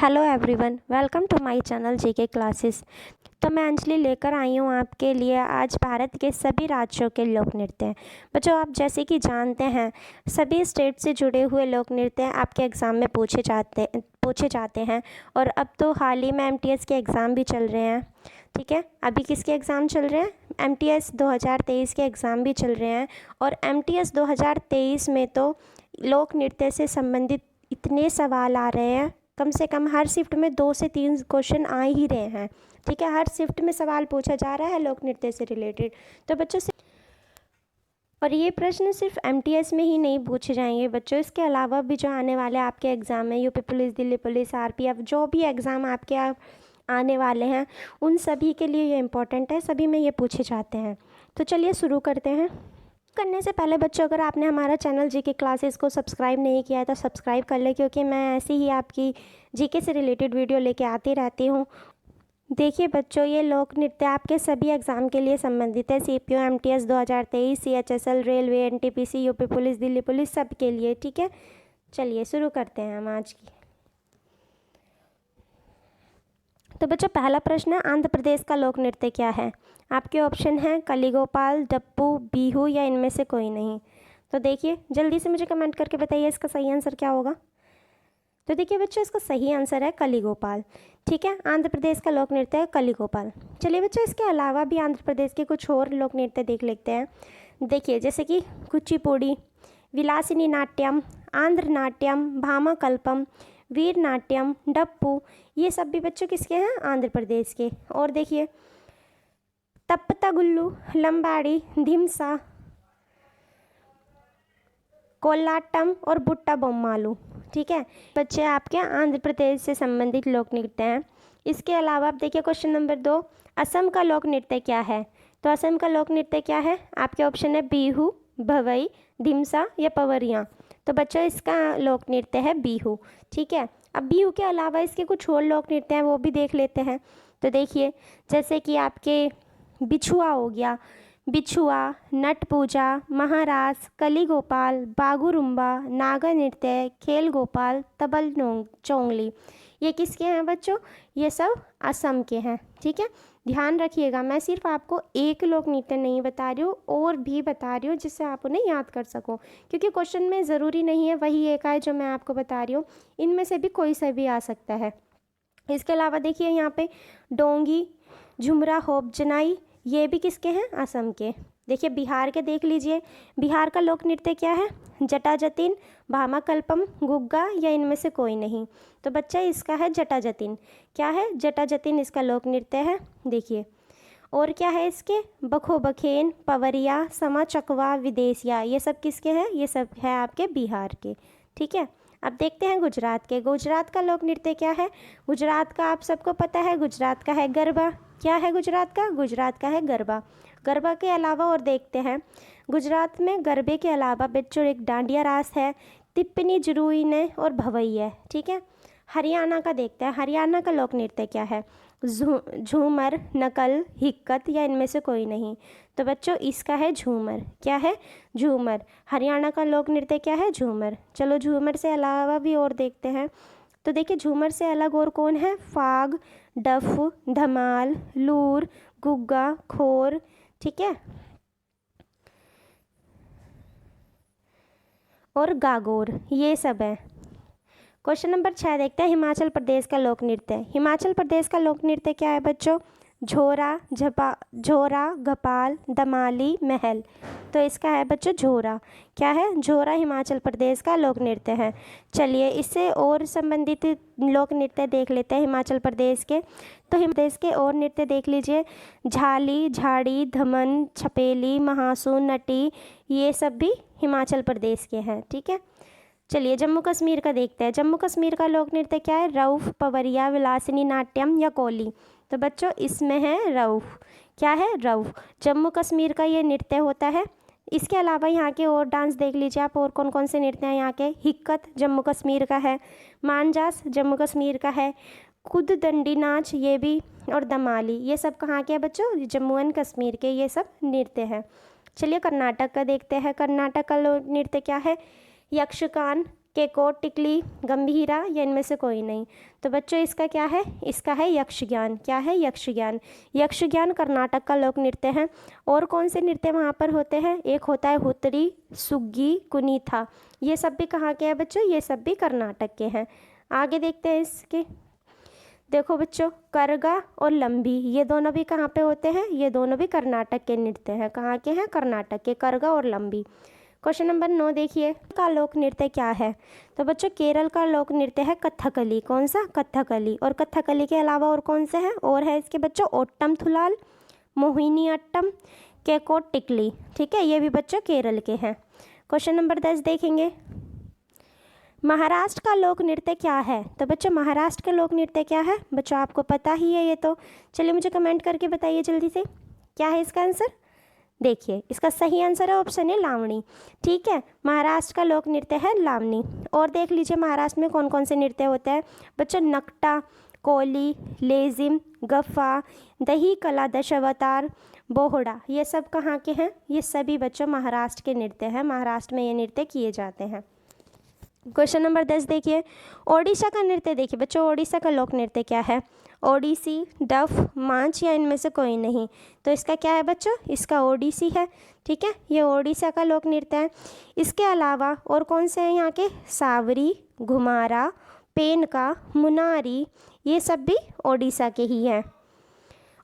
Hello everyone, welcome to my channel JK classes. तो मैं अंजलि लेकर आई हूँ आपके लिए आज भारत के सभी राज्यों के लोक नृत्य। बच्चों, आप जैसे कि जानते हैं सभी स्टेट से जुड़े हुए लोक नृत्य आपके एग्ज़ाम में पूछे जाते हैं। और अब तो हाल ही में एमटीएस के एग्ज़ाम भी चल रहे हैं। ठीक है, अभी किसके एग्ज़ाम चल रहे हैं? एमटीएस 2023 के एग्ज़ाम भी चल रहे हैं। और एमटीएस 2023 में तो लोक नृत्य से संबंधित इतने सवाल आ रहे हैं, कम से कम हर शिफ्ट में 2 से 3 क्वेश्चन आ ही रहे हैं। ठीक है, हर शिफ्ट में सवाल पूछा जा रहा है लोक नृत्य से रिलेटेड। तो बच्चों से और ये प्रश्न सिर्फ एमटीएस में ही नहीं पूछे जाएंगे बच्चों, इसके अलावा भी जो आने वाले आपके एग्ज़ाम है, UP police, Delhi police, RPF, जो भी एग्ज़ाम आपके आने वाले हैं उन सभी के लिए ये इम्पोर्टेंट है, सभी में ये पूछे जाते हैं। तो चलिए शुरू करते हैं। करने से पहले बच्चों, अगर आपने हमारा चैनल जीके क्लासेस को सब्सक्राइब नहीं किया है तो सब्सक्राइब कर लें, क्योंकि मैं ऐसी ही आपकी जीके से रिलेटेड वीडियो लेके आती रहती हूँ। देखिए बच्चों, ये लोक नृत्य आपके सभी एग्ज़ाम के लिए संबंधित है। CPO, MTS 2023, CHSL, railway, NTPC, UP police, Delhi police, सब के लिए। ठीक है, चलिए शुरू करते हैं हम आज की। तो बच्चों, पहला प्रश्न है, आंध्र प्रदेश का लोक नृत्य क्या है? आपके ऑप्शन हैं कलीगोपाल, डप्पू, बिहू या इनमें से कोई नहीं। तो देखिए, जल्दी से मुझे कमेंट करके बताइए इसका सही आंसर क्या होगा। तो देखिए बच्चों, इसका सही आंसर है कलीगोपाल। ठीक है, आंध्र प्रदेश का लोक नृत्य है कलीगोपाल। चलिए बच्चों, इसके अलावा भी आंध्र प्रदेश के कुछ और लोक नृत्य देख लेते हैं। देखिए, जैसे कि कुचिपुड़ी, विलासिनी नाट्यम, आंध्र नाट्यम, भामाकल्पम, वीर नाट्यम, डप्पू, ये सब भी बच्चों किसके हैं? आंध्र प्रदेश के। और देखिए, तप्पतागुल्लू, लंबाड़ी, धिमसा, कोल्लाटम और बुट्टा बोम्मालू। ठीक है बच्चे, आपके आंध्र प्रदेश से संबंधित लोक नृत्य हैं। इसके अलावा आप देखिए क्वेश्चन नंबर 2, असम का लोक नृत्य क्या है? तो असम का लोक नृत्य क्या है? आपके ऑप्शन है बिहू, भवई, धिमसा या पवरियाँ। तो बच्चों, इसका लोक नृत्य है बिहू। ठीक है, अब बिहू के अलावा इसके कुछ और लोक नृत्य हैं, वो भी देख लेते हैं। तो देखिए, जैसे कि आपके बिछुआ हो गया, बिछुआ, नट पूजा, महारास, कली गोपाल, बागुरुम्बा, नागा नृत्य, खेल गोपाल, तबल चोंगली, ये किसके हैं बच्चों? ये सब असम के हैं। ठीक है, ध्यान रखिएगा, मैं सिर्फ आपको एक लोक नृत्य नहीं बता रही हूँ, और भी बता रही हूँ जिससे आप उन्हें याद कर सको, क्योंकि क्वेश्चन में ज़रूरी नहीं है वही एक आए जो मैं आपको बता रही हूँ, इनमें से भी कोई सा भी आ सकता है। इसके अलावा देखिए यहाँ पे डोंगी, झुमरा, होपजनाई, ये भी किसके हैं? असम के। देखिए बिहार के देख लीजिए, बिहार का लोक नृत्य क्या है? जटा जतिन, भामाकल्पम, गुग्गा या इनमें से कोई नहीं। तो बच्चा इसका है जटा जतिन। क्या है? जटा जतिन इसका लोक नृत्य है। देखिए, और क्या है इसके? बखो बखेन, पवरिया, समा चकवा, विदेशिया, ये सब किसके हैं? ये सब है आपके बिहार के। ठीक है, अब देखते हैं गुजरात के। गुजरात का लोक नृत्य क्या है? गुजरात का आप सबको पता है, गुजरात का है गरबा। क्या है गुजरात का? गुजरात का है गरबा। गरबा के अलावा और देखते हैं, गुजरात में गरबे के अलावा बच्चों एक डांडिया रास है, तिप्पनी जुरुई ने और भवई है। ठीक है, हरियाणा का देखते हैं, हरियाणा का लोक नृत्य क्या है? झूमर, नकल, हिक्कत या इनमें से कोई नहीं। तो बच्चों इसका है झूमर। क्या है? झूमर। हरियाणा का लोक नृत्य क्या है? झूमर। चलो झूमर से अलावा भी और देखते हैं। तो देखिए, झूमर से अलग और कौन है? फाग, डफ, धमाल, लूर, गुग्गा, खोर। ठीक है, और गागोर, ये सब है। क्वेश्चन नंबर 6 देखते हैं, हिमाचल प्रदेश का लोक नृत्य। हिमाचल प्रदेश का लोक नृत्य क्या है बच्चों? झोरा, घपाल, दमाली, महल। तो इसका है बच्चों झोरा। क्या है? झोरा हिमाचल प्रदेश का लोक नृत्य है। चलिए, इससे और संबंधित लोक नृत्य देख लेते हैं हिमाचल प्रदेश के। तो हिमाचल प्रदेश के और नृत्य देख लीजिए, झाली, झाड़ी, धमन, छपेली, महासू, नटी, ये सब भी हिमाचल प्रदेश के हैं। ठीक है, चलिए जम्मू कश्मीर का देखते हैं। जम्मू कश्मीर का लोक नृत्य क्या है? रऊफ, पवरिया, विलासिनी नाट्यम या कोली। तो बच्चों इसमें है रऊफ। क्या है? रऊफ। जम्मू कश्मीर का ये नृत्य होता है। इसके अलावा यहाँ के और डांस देख लीजिए आप, और कौन कौन से नृत्य हैं यहाँ के। हिक्कत जम्मू कश्मीर का है, मानजास जम्मू कश्मीर का है, खुद दंडी नाच ये भी, और दमाली, ये सब कहाँ के हैं बच्चों? जम्मू एंड कश्मीर के ये सब नृत्य हैं। चलिए कर्नाटक का देखते हैं। कर्नाटक का लोक नृत्य क्या है? यक्षगान, केकोट, टिकली, गंभीरा या इनमें से कोई नहीं? तो बच्चों इसका क्या है? इसका है यक्षगान। क्या है? यक्षगान। यक्षगान कर्नाटक का लोक नृत्य है। और कौन से नृत्य वहाँ पर होते हैं? एक होता है हुतरी, सुग्गी, कुनीथा। ये सब भी कहाँ के हैं बच्चों? ये सब भी कर्नाटक के हैं। आगे देखते हैं इसके। देखो बच्चों, करगा और लंबी ये दोनों भी कहाँ पे होते हैं? ये दोनों भी कर्नाटक के नृत्य हैं। कहाँ के हैं? कर्नाटक के, करगा और लंबी। क्वेश्चन नंबर 9 देखिए, का लोक नृत्य क्या है? तो बच्चों केरल का लोक नृत्य है कथकली। कौन सा? कथकली। और कथकली के अलावा और कौन से हैं? और है इसके बच्चों ओट्टम थुलाल, मोहिनी अट्टम, केकोट, टिकली। ठीक है, ये भी बच्चों केरल के हैं। क्वेश्चन नंबर 10 देखेंगे, महाराष्ट्र का लोक नृत्य क्या है? तो बच्चों महाराष्ट्र का लोक नृत्य क्या है? बच्चों आपको पता ही है ये तो। चलिए मुझे कमेंट करके बताइए जल्दी से, क्या है इसका आंसर? देखिए इसका सही आंसर है ऑप्शन है लावणी। ठीक है, महाराष्ट्र का लोक नृत्य है लावणी। और देख लीजिए महाराष्ट्र में कौन कौन से नृत्य होते हैं बच्चों? नकटा, कोली, लेजिम, गफ्फा, दही कला, दशावतार, बोहड़ा। ये सब कहाँ के हैं? ये सभी बच्चों महाराष्ट्र के नृत्य हैं। महाराष्ट्र में ये नृत्य किए जाते हैं। क्वेश्चन नंबर 10 देखिए, ओडिशा का नृत्य देखिए बच्चों, ओडिशा का लोक नृत्य क्या है? ओडिसी, डफ, मांच या इनमें से कोई नहीं? तो इसका क्या है बच्चों? इसका ओडिसी है। ठीक है, ये ओडिशा का लोक नृत्य है। इसके अलावा और कौन से हैं यहाँ के? सावरी, घुमारा, पेनका, मुनारी, ये सब भी ओडिशा के ही हैं।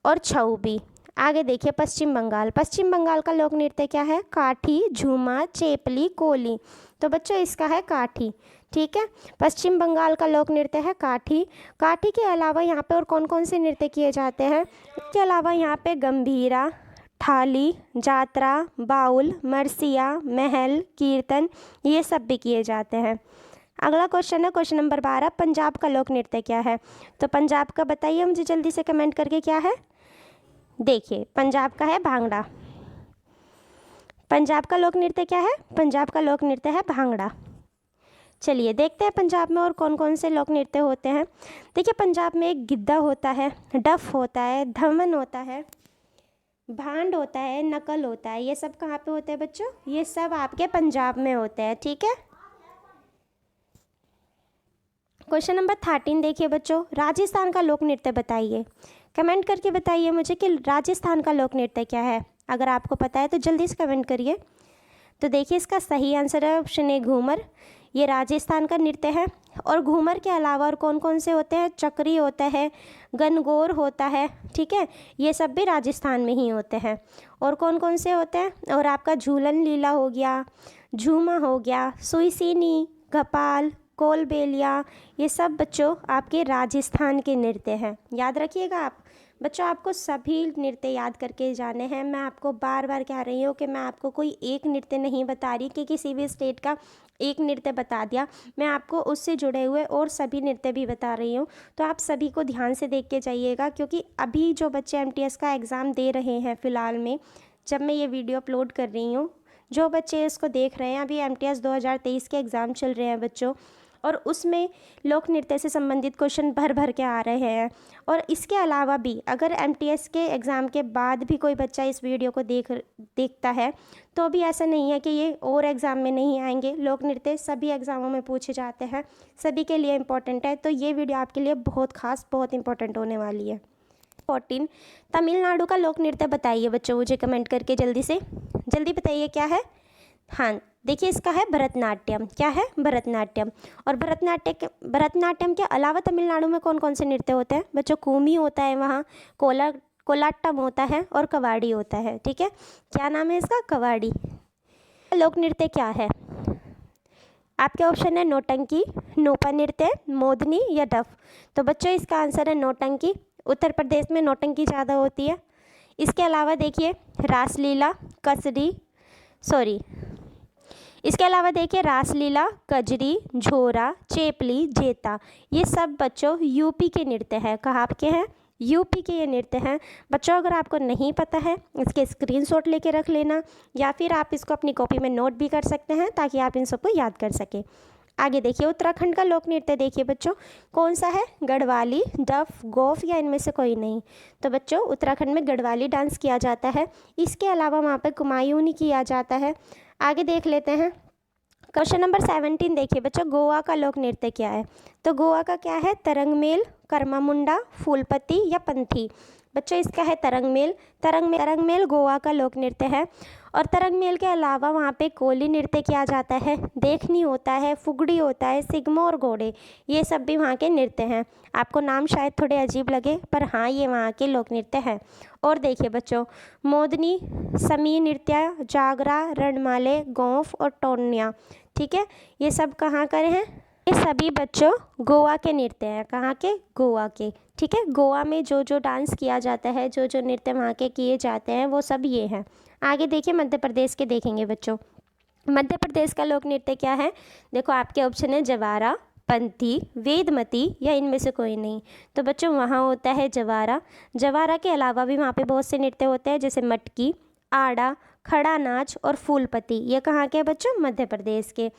और छऊ भी। आगे देखिए पश्चिम बंगाल। पश्चिम बंगाल का लोक नृत्य क्या है? काठी, झूमा, चेपली, कोली। तो बच्चों इसका है काठी। ठीक है, पश्चिम बंगाल का लोक नृत्य है काठी। काठी के अलावा यहाँ पे और कौन कौन से नृत्य किए जाते हैं? इसके अलावा यहाँ पे गंभीरा, थाली, जात्रा, बाउल, मरसिया, महल, कीर्तन, ये सब भी किए जाते हैं। अगला क्वेश्चन है क्वेश्चन नंबर 12, पंजाब का लोक नृत्य क्या है? तो पंजाब का बताइए मुझे जल्दी से कमेंट करके, क्या है? देखिए पंजाब का है भांगड़ा। पंजाब का लोक नृत्य क्या है? पंजाब का लोक नृत्य है भांगड़ा। चलिए देखते हैं पंजाब में और कौन कौन से लोक नृत्य होते हैं। देखिए पंजाब में एक गिद्धा होता है, डफ होता है, धमन होता है, भांड होता है, नकल होता है। ये सब कहाँ पे होते हैं बच्चों? ये सब आपके पंजाब में होते हैं। ठीक है, क्वेश्चन नंबर 13 देखिए बच्चों, राजस्थान का लोक नृत्य बताइए। कमेंट करके बताइए मुझे कि राजस्थान का लोक नृत्य क्या है। अगर आपको पता है तो जल्दी से कमेंट करिए। तो देखिए इसका सही आंसर है ऑप्शन ए घूमर। ये राजस्थान का नृत्य है। और घूमर के अलावा और कौन कौन से होते हैं? चक्री होता है, गनगौर होता है। ठीक है, ये सब भी राजस्थान में ही होते हैं। और कौन कौन से होते हैं? और आपका झूलन लीला हो गया, झूमा हो गया, सुईसीनी, घपाल, कोलबेलिया, ये सब बच्चों आपके राजस्थान के नृत्य हैं। याद रखिएगा आप बच्चों, आपको सभी नृत्य याद करके जाने हैं। मैं आपको बार बार कह रही हूँ कि मैं आपको कोई एक नृत्य नहीं बता रही कि किसी भी स्टेट का एक नृत्य बता दिया। मैं आपको उससे जुड़े हुए और सभी नृत्य भी बता रही हूँ। तो आप सभी को ध्यान से देख के जाइएगा, क्योंकि अभी जो बच्चे एमटीएस का एग्ज़ाम दे रहे हैं फ़िलहाल में, जब मैं ये वीडियो अपलोड कर रही हूँ, जो बच्चे इसको देख रहे हैं, अभी एमटीएस 2023 के एग्ज़ाम चल रहे हैं बच्चों, और उसमें लोक नृत्य से संबंधित क्वेश्चन भर भर के आ रहे हैं। और इसके अलावा भी अगर एमटीएस के एग्ज़ाम के बाद भी कोई बच्चा इस वीडियो को देखता है, तो भी ऐसा नहीं है कि ये और एग्ज़ाम में नहीं आएंगे। लोक नृत्य सभी एग्ज़ामों में पूछे जाते हैं, सभी के लिए इम्पोर्टेंट है। तो ये वीडियो आपके लिए बहुत खास, बहुत इंपॉर्टेंट होने वाली है। 14, तमिलनाडु का लोक नृत्य बताइए बच्चों, मुझे कमेंट करके जल्दी से जल्दी बताइए क्या है। हाँ देखिए इसका है भरतनाट्यम। क्या है? भरतनाट्यम। और भरतनाट्यम के अलावा तमिलनाडु में कौन कौन से नृत्य होते हैं बच्चों? कूमी होता है वहाँ, कोलाट्टम होता है और कवाड़ी होता है। ठीक है, क्या नाम है इसका? कवाड़ी। लोक नृत्य क्या है? आपके ऑप्शन है नौटंकी, नोपा नृत्य, मोदनी या डफ। तो बच्चों इसका आंसर है नौटंकी। उत्तर प्रदेश में नौटंकी ज़्यादा होती है। इसके अलावा देखिए रासलीला, इसके अलावा देखिए रासलीला, कजरी, झोरा, चेपली, जेता, ये सब बच्चों यूपी के नृत्य हैं। कहाँ के हैं? यूपी के ये नृत्य हैं। बच्चों अगर आपको नहीं पता है, इसके स्क्रीनशॉट लेके रख लेना, या फिर आप इसको अपनी कॉपी में नोट भी कर सकते हैं ताकि आप इन सबको याद कर सकें। आगे देखिए उत्तराखंड का लोक नृत्य देखिए बच्चों, कौन सा है? गढ़वाली, डफ, गोफ या इनमें से कोई नहीं? तो बच्चों उत्तराखंड में गढ़वाली डांस किया जाता है। इसके अलावा वहाँ पर कुमायूनी किया जाता है। आगे देख लेते हैं क्वेश्चन नंबर 17 देखिए बच्चों, गोवा का लोक नृत्य क्या है? तो गोवा का क्या है? तरंगमेल, कर्मा मुंडा, फूलपति या पंथी। बच्चों इसका है तरंगमेल। तरंगमेल गोवा का लोक नृत्य है। और तरंगमेल के अलावा वहाँ पे कोली नृत्य किया जाता है, देखनी होता है, फुगड़ी होता है, सिग्मो और घोड़े, ये सब भी वहाँ के नृत्य हैं। आपको नाम शायद थोड़े अजीब लगे, पर हाँ ये वहाँ के लोक नृत्य हैं। और देखिए बच्चों, मोदनी, समी नृत्य, जागरा, रणमाले, गोंफ और टोनिया, ठीक है, ये सब कहाँ करे हैं? ये सभी बच्चों गोवा के नृत्य हैं। कहाँ के? गोवा के, ठीक है। गोवा में जो जो डांस किया जाता है, जो जो नृत्य वहाँ के किए जाते हैं, वो सब ये हैं। आगे देखिए मध्य प्रदेश के देखेंगे बच्चों। मध्य प्रदेश का लोक नृत्य क्या है? देखो आपके ऑप्शन है जवारा, पंथी, वेदमती या इनमें से कोई नहीं। तो बच्चों वहाँ होता है जवारा। जवारा के अलावा भी वहाँ पे बहुत से नृत्य होते हैं, जैसे मटकी, आड़ा, खड़ा नाच और फूलपति। ये कहाँ के बच्चों? मध्य प्रदेश के।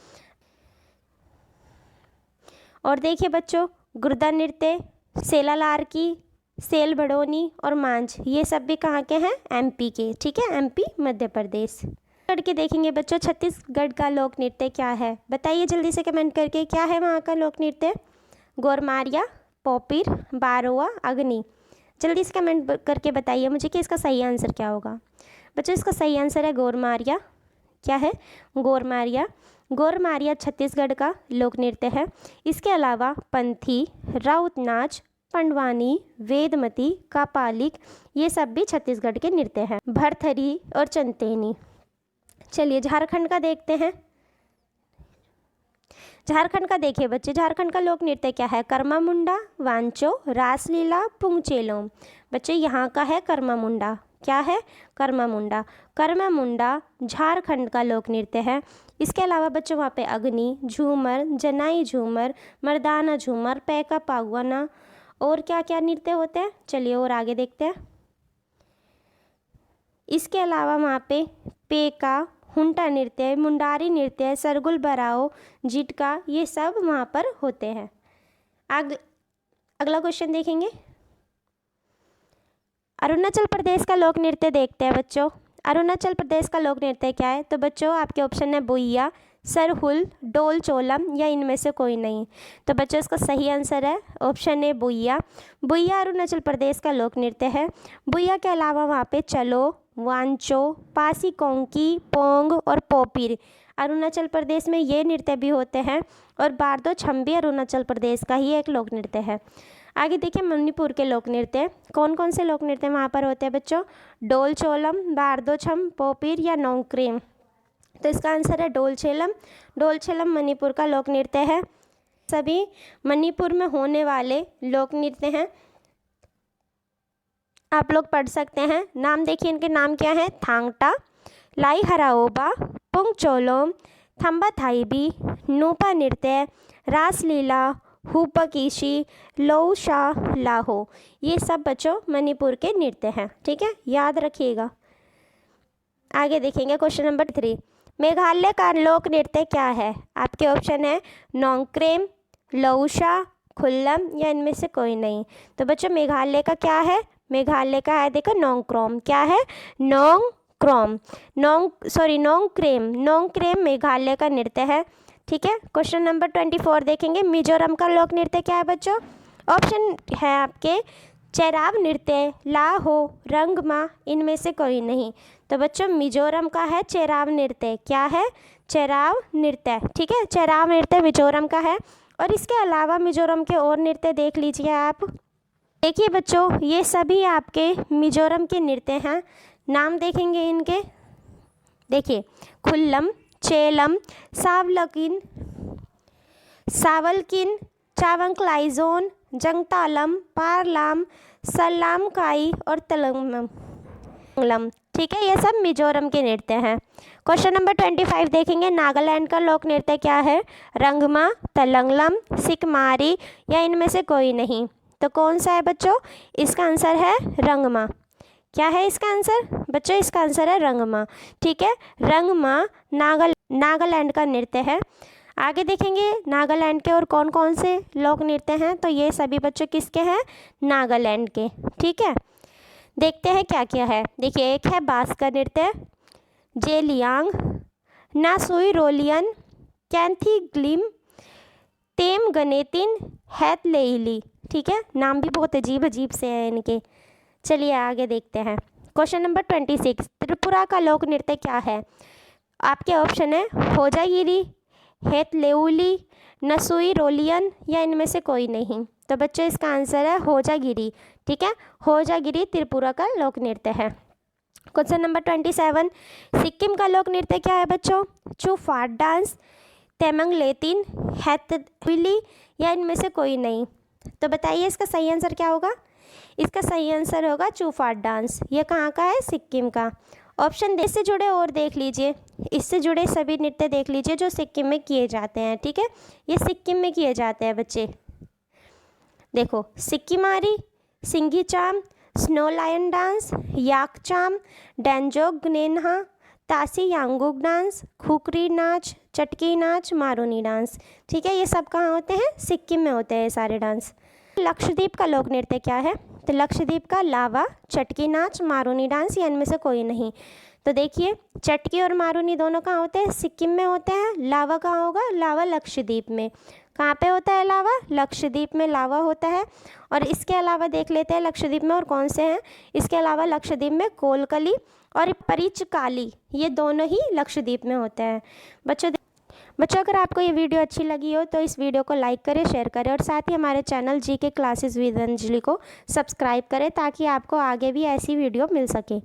और देखिए बच्चों, गुर्दा नृत्य, सेला लारकी, सेल भड़ोनी और मांझ, ये सब भी कहाँ के हैं? एमपी के, ठीक है, एमपी मध्य प्रदेश। छत्तीसगढ़ के देखेंगे बच्चों, छत्तीसगढ़ का लोक नृत्य क्या है? बताइए जल्दी से कमेंट करके, क्या है वहाँ का लोक नृत्य? गोरमारिया, पोपिर, बारोआ, अग्नि। जल्दी से कमेंट करके बताइए मुझे कि इसका सही आंसर क्या होगा। बच्चों इसका सही आंसर है गोरमारिया। क्या है? गोरमारिया। गोरमारिया छत्तीसगढ़ का लोक नृत्य है। इसके अलावा पंथी, राउत नाच, पंडवानी, वेदमती, कापालिक, ये सब भी छत्तीसगढ़ के नृत्य हैं। भरथरी और चंतेनी। चलिए झारखंड का देखते हैं। झारखंड का देखिए बच्चे, झारखंड का लोक नृत्य क्या है? कर्मा मुंडा, वांचो, रासलीला, पुंगचेलोम। बच्चे यहाँ का है कर्मा मुंडा। क्या है? कर्मा मुंडा। कर्मा मुंडा झारखंड का लोक नृत्य है। इसके अलावा बच्चों वहाँ पे अग्नि, झूमर, जनाई झूमर, मर्दाना झूमर, पैका पागुआना और क्या क्या नृत्य होते हैं। चलिए और आगे देखते हैं। इसके अलावा वहाँ पे पेका, हुंटा नृत्य, मुंडारी नृत्य, सरगुल बराओ, जिटका, ये सब वहाँ पर होते हैं। अगला क्वेश्चन देखेंगे। अरुणाचल प्रदेश का लोक नृत्य देखते हैं बच्चों। अरुणाचल प्रदेश का लोक नृत्य क्या है? तो बच्चों आपके ऑप्शन है बुइया, सरहुल, डोल चोलम या इनमें से कोई नहीं। तो बच्चों इसका सही आंसर है ऑप्शन ए बुइया। बुइया अरुणाचल प्रदेश का लोक नृत्य है। बुइया के अलावा वहाँ पे चलो, वांचो, पासी कोंकी, पोंग और पोपिर, अरुणाचल प्रदेश में ये नृत्य भी होते हैं। और बारदो छम भी अरुणाचल प्रदेश का ही एक लोक नृत्य है। आगे देखिए मणिपुर के लोक नृत्य। कौन कौन से लोक नृत्य वहाँ पर होते हैं बच्चों? डोल चोलम, बारदो छम, पोपिर या नोंक्रेम। तो इसका आंसर है डोल छेलम। डोल छेलम मणिपुर का लोक नृत्य है। सभी मणिपुर में होने वाले लोक नृत्य हैं, आप लोग पढ़ सकते हैं। नाम देखिए, इनके नाम क्या हैं? थांगटा, लाई हराओबा, पुंगचोलोम, थम्बा थाईबी, नूपा नृत्य, रासलीला, हुपकीशी, लोशा लाहो, ये सब बच्चों मणिपुर के नृत्य हैं, ठीक है, याद रखिएगा। आगे देखेंगे क्वेश्चन नंबर 3। मेघालय का लोक नृत्य क्या है? आपके ऑप्शन है नोंक्रेम, लौशा, खुल्लम या इनमें से कोई नहीं। तो बच्चों मेघालय का क्या है? मेघालय का है देखो नोंक्रोम। क्या है? नोंक्रोम। नोंक्रेम। नोंक्रेम मेघालय का नृत्य है, ठीक है। क्वेश्चन नंबर 24 देखेंगे। मिजोरम का लोक नृत्य क्या है बच्चों? ऑप्शन है आपके चेराव नृत्य, लाहो, रंगमा, इनमें से कोई नहीं। तो बच्चों मिजोरम का है चेराव नृत्य। क्या है? चेराव नृत्य, ठीक है, चेराव नृत्य मिजोरम का है। और इसके अलावा मिजोरम के और नृत्य देख लीजिए आप। देखिए बच्चों ये सभी आपके मिजोरम के नृत्य हैं। नाम देखेंगे इनके, देखिए खुल्लम, चेलम, सावलकिन, चावंकलाइजोन, जंगतालम, पारलाम, सलामकाई और तलंगलम, ठीक है, ये सब मिजोरम के नृत्य हैं। क्वेश्चन नंबर 25 देखेंगे। नागालैंड का लोक नृत्य क्या है? रंगमा, तलंगलम, सिकमारी या इनमें से कोई नहीं। तो कौन सा है बच्चों? इसका आंसर है रंगमा। क्या है इसका आंसर बच्चों? इसका आंसर है रंगमा, ठीक है। रंगमा नागालैंड का नृत्य है। आगे देखेंगे नागालैंड के और कौन कौन से लोक नृत्य हैं। तो ये सभी बच्चों किसके हैं? नागालैंड के, ठीक है। देखते हैं क्या क्या है। देखिए एक है बास का नृत्य, जेलियांग, नासुई रोलियन, कैंथी ग्लिम, तेम गनेतिन, हैत लेइली। ठीक है, नाम भी बहुत अजीब अजीब से हैं इनके। चलिए आगे देखते हैं। क्वेश्चन नंबर 26, त्रिपुरा का लोक नृत्य क्या है? आपके ऑप्शन है होजागिरी, हेतलेउली, नसुई रोलियन या इनमें से कोई नहीं। तो बच्चों इसका आंसर है होजागिरी। ठीक है, होजागिरी त्रिपुरा का लोक नृत्य है। क्वेश्चन नंबर 27, सिक्किम का लोक नृत्य क्या है बच्चों? चूफाट डांस, तेमंग लेतिन, हैतविली या इनमें से कोई नहीं। तो बताइए इसका सही आंसर क्या होगा? इसका सही आंसर होगा चूफाट डांस। ये कहाँ का है? सिक्किम का। ऑप्शन दे से जुड़े और देख लीजिए, इससे जुड़े सभी नृत्य देख लीजिए जो सिक्किम में किए जाते हैं। ठीक है, ये सिक्किम में किए जाते हैं बच्चे। देखो, सिक्किमारी, सिंघीचाम, स्नो लायन डांस, याकचाम, डेंजोग ग्नेन्हा, तासी यांगुक डांस, खुकरी नाच, चटकी नाच, मारूनी डांस। ठीक है, ये सब कहाँ होते हैं? सिक्किम में होते हैं सारे डांस। लक्षद्वीप का लोक नृत्य क्या है? तो लक्षद्वीप का लावा, चटकी नाच, मारूनी डांस या इनमें से कोई नहीं। तो देखिए, चटकी और मारूनी दोनों कहाँ होते हैं? सिक्किम में होते हैं। लावा कहाँ होगा? लावा लक्षद्वीप में। कहाँ पे होता है लावा? लक्षद्वीप में लावा होता है। और इसके अलावा देख लेते हैं लक्षद्वीप में और कौन से हैं। इसके अलावा लक्षद्वीप में कोलकली और परिचकाली, ये दोनों ही लक्षद्वीप में होते हैं। बच्चों अगर आपको ये वीडियो अच्छी लगी हो तो इस वीडियो को लाइक करें, शेयर करें और साथ ही हमारे channel GK classes with Anjali को सब्सक्राइब करें ताकि आपको आगे भी ऐसी वीडियो मिल सके।